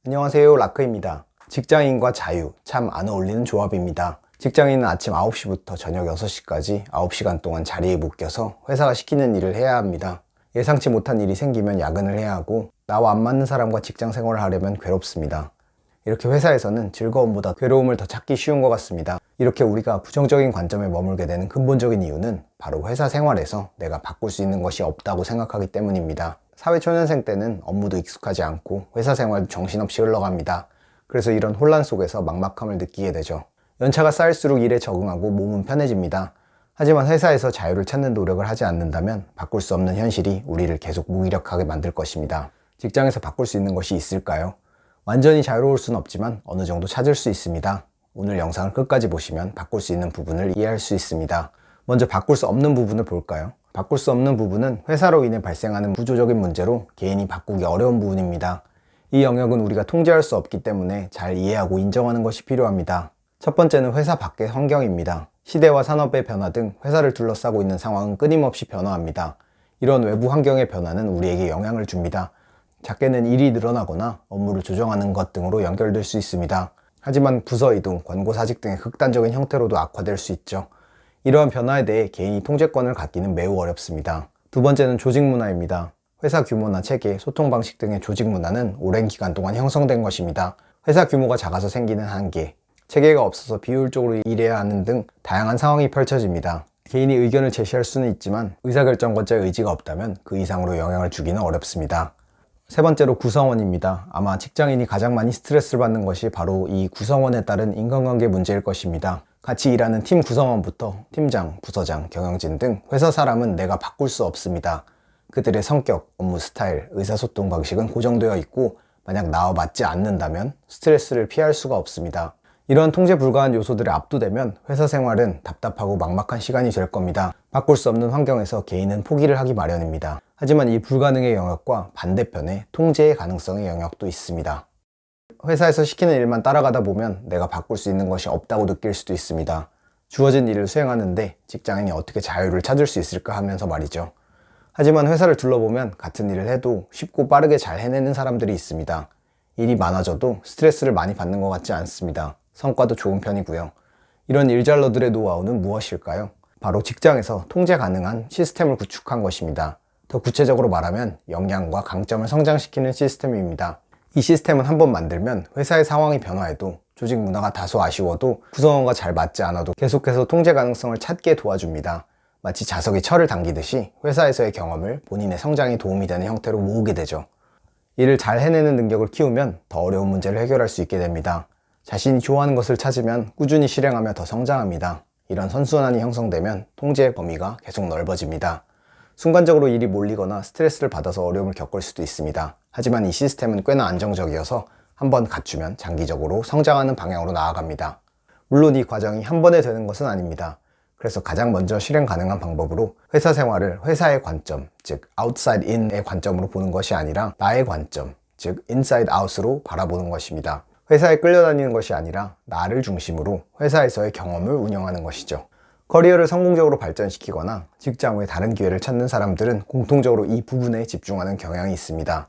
안녕하세요, 라크입니다. 직장인과 자유, 참 안 어울리는 조합입니다. 직장인은 아침 9시부터 저녁 6시까지 9시간 동안 자리에 묶여서 회사가 시키는 일을 해야 합니다. 예상치 못한 일이 생기면 야근을 해야 하고 나와 안 맞는 사람과 직장 생활을 하려면 괴롭습니다. 이렇게 회사에서는 즐거움보다 괴로움을 더 찾기 쉬운 것 같습니다. 이렇게 우리가 부정적인 관점에 머물게 되는 근본적인 이유는 바로 회사 생활에서 내가 바꿀 수 있는 것이 없다고 생각하기 때문입니다. 사회초년생 때는 업무도 익숙하지 않고 회사 생활도 정신없이 흘러갑니다. 그래서 이런 혼란 속에서 막막함을 느끼게 되죠. 연차가 쌓일수록 일에 적응하고 몸은 편해집니다. 하지만 회사에서 자유를 찾는 노력을 하지 않는다면 바꿀 수 없는 현실이 우리를 계속 무기력하게 만들 것입니다. 직장에서 바꿀 수 있는 것이 있을까요? 완전히 자유로울 수는 없지만 어느 정도 찾을 수 있습니다. 오늘 영상을 끝까지 보시면 바꿀 수 있는 부분을 이해할 수 있습니다. 먼저 바꿀 수 없는 부분을 볼까요? 바꿀 수 없는 부분은 회사로 인해 발생하는 구조적인 문제로 개인이 바꾸기 어려운 부분입니다. 이 영역은 우리가 통제할 수 없기 때문에 잘 이해하고 인정하는 것이 필요합니다. 첫 번째는 회사 밖의 환경입니다. 시대와 산업의 변화 등 회사를 둘러싸고 있는 상황은 끊임없이 변화합니다. 이런 외부 환경의 변화는 우리에게 영향을 줍니다. 작게는 일이 늘어나거나 업무를 조정하는 것 등으로 연결될 수 있습니다. 하지만 부서 이동, 권고사직 등의 극단적인 형태로도 악화될 수 있죠. 이러한 변화에 대해 개인이 통제권을 갖기는 매우 어렵습니다. 두 번째는 조직 문화입니다. 회사 규모나 체계, 소통 방식 등의 조직 문화는 오랜 기간 동안 형성된 것입니다. 회사 규모가 작아서 생기는 한계, 체계가 없어서 비효율적으로 일해야 하는 등 다양한 상황이 펼쳐집니다. 개인이 의견을 제시할 수는 있지만 의사결정권자의 의지가 없다면 그 이상으로 영향을 주기는 어렵습니다. 세 번째로 구성원입니다. 아마 직장인이 가장 많이 스트레스를 받는 것이 바로 이 구성원에 따른 인간관계 문제일 것입니다. 같이 일하는 팀 구성원부터 팀장, 부서장, 경영진 등 회사 사람은 내가 바꿀 수 없습니다. 그들의 성격, 업무 스타일, 의사소통 방식은 고정되어 있고 만약 나와 맞지 않는다면 스트레스를 피할 수가 없습니다. 이런 통제 불가한 요소들에 압도되면 회사 생활은 답답하고 막막한 시간이 될 겁니다. 바꿀 수 없는 환경에서 개인은 포기를 하기 마련입니다. 하지만 이 불가능의 영역과 반대편에 통제의 가능성의 영역도 있습니다. 회사에서 시키는 일만 따라가다 보면 내가 바꿀 수 있는 것이 없다고 느낄 수도 있습니다. 주어진 일을 수행하는데 직장인이 어떻게 자유를 찾을 수 있을까 하면서 말이죠. 하지만 회사를 둘러보면 같은 일을 해도 쉽고 빠르게 잘 해내는 사람들이 있습니다. 일이 많아져도 스트레스를 많이 받는 것 같지 않습니다. 성과도 좋은 편이고요. 이런 일잘러들의 노하우는 무엇일까요? 바로 직장에서 통제 가능한 시스템을 구축한 것입니다. 더 구체적으로 말하면 역량과 강점을 성장시키는 시스템입니다. 이 시스템은 한번 만들면 회사의 상황이 변화해도 조직 문화가 다소 아쉬워도 구성원과 잘 맞지 않아도 계속해서 통제 가능성을 찾게 도와줍니다. 마치 자석이 철을 당기듯이 회사에서의 경험을 본인의 성장에 도움이 되는 형태로 모으게 되죠. 일을 잘 해내는 능력을 키우면 더 어려운 문제를 해결할 수 있게 됩니다. 자신이 좋아하는 것을 찾으면 꾸준히 실행하며 더 성장합니다. 이런 선순환이 형성되면 통제의 범위가 계속 넓어집니다. 순간적으로 일이 몰리거나 스트레스를 받아서 어려움을 겪을 수도 있습니다. 하지만 이 시스템은 꽤나 안정적이어서 한번 갖추면 장기적으로 성장하는 방향으로 나아갑니다. 물론 이 과정이 한 번에 되는 것은 아닙니다. 그래서 가장 먼저 실행 가능한 방법으로 회사 생활을 회사의 관점, 즉 outside in의 관점으로 보는 것이 아니라 나의 관점, 즉 inside out으로 바라보는 것입니다. 회사에 끌려다니는 것이 아니라 나를 중심으로 회사에서의 경험을 운영하는 것이죠. 커리어를 성공적으로 발전시키거나 직장 외 다른 기회를 찾는 사람들은 공통적으로 이 부분에 집중하는 경향이 있습니다.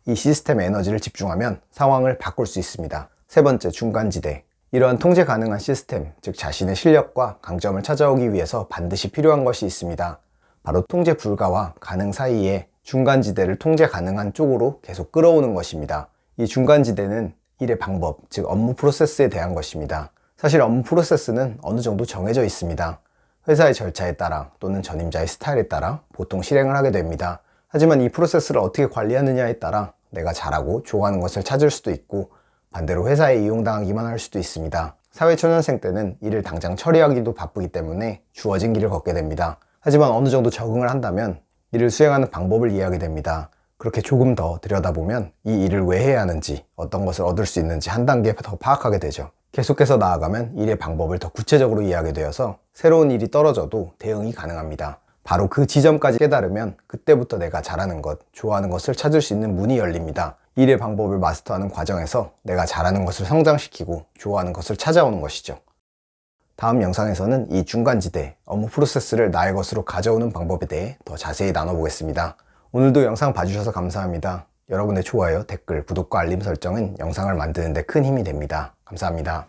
이 시스템에 에너지를 집중하면 상황을 바꿀 수 있습니다. 세 번째, 중간지대. 이러한 통제 가능한 시스템, 즉 자신의 실력과 강점을 찾아오기 위해서 반드시 필요한 것이 있습니다. 바로 통제 불가와 가능 사이에 중간지대를 통제 가능한 쪽으로 계속 끌어오는 것입니다. 이 중간지대는 일의 방법, 즉 업무 프로세스에 대한 것입니다. 사실 업무 프로세스는 어느 정도 정해져 있습니다. 회사의 절차에 따라 또는 전임자의 스타일에 따라 보통 실행을 하게 됩니다. 하지만 이 프로세스를 어떻게 관리하느냐에 따라 내가 잘하고 좋아하는 것을 찾을 수도 있고 반대로 회사에 이용당하기만 할 수도 있습니다. 사회초년생 때는 일을 당장 처리하기도 바쁘기 때문에 주어진 길을 걷게 됩니다. 하지만 어느 정도 적응을 한다면 일을 수행하는 방법을 이해하게 됩니다. 그렇게 조금 더 들여다보면 이 일을 왜 해야 하는지, 어떤 것을 얻을 수 있는지 한 단계 더 파악하게 되죠. 계속해서 나아가면 일의 방법을 더 구체적으로 이해하게 되어서 새로운 일이 떨어져도 대응이 가능합니다. 바로 그 지점까지 깨달으면 그때부터 내가 잘하는 것, 좋아하는 것을 찾을 수 있는 문이 열립니다. 일의 방법을 마스터하는 과정에서 내가 잘하는 것을 성장시키고 좋아하는 것을 찾아오는 것이죠. 다음 영상에서는 이 중간지대, 업무 프로세스를 나의 것으로 가져오는 방법에 대해 더 자세히 나눠보겠습니다. 오늘도 영상 봐주셔서 감사합니다. 여러분의 좋아요, 댓글, 구독과 알림 설정은 영상을 만드는 데 큰 힘이 됩니다. 감사합니다.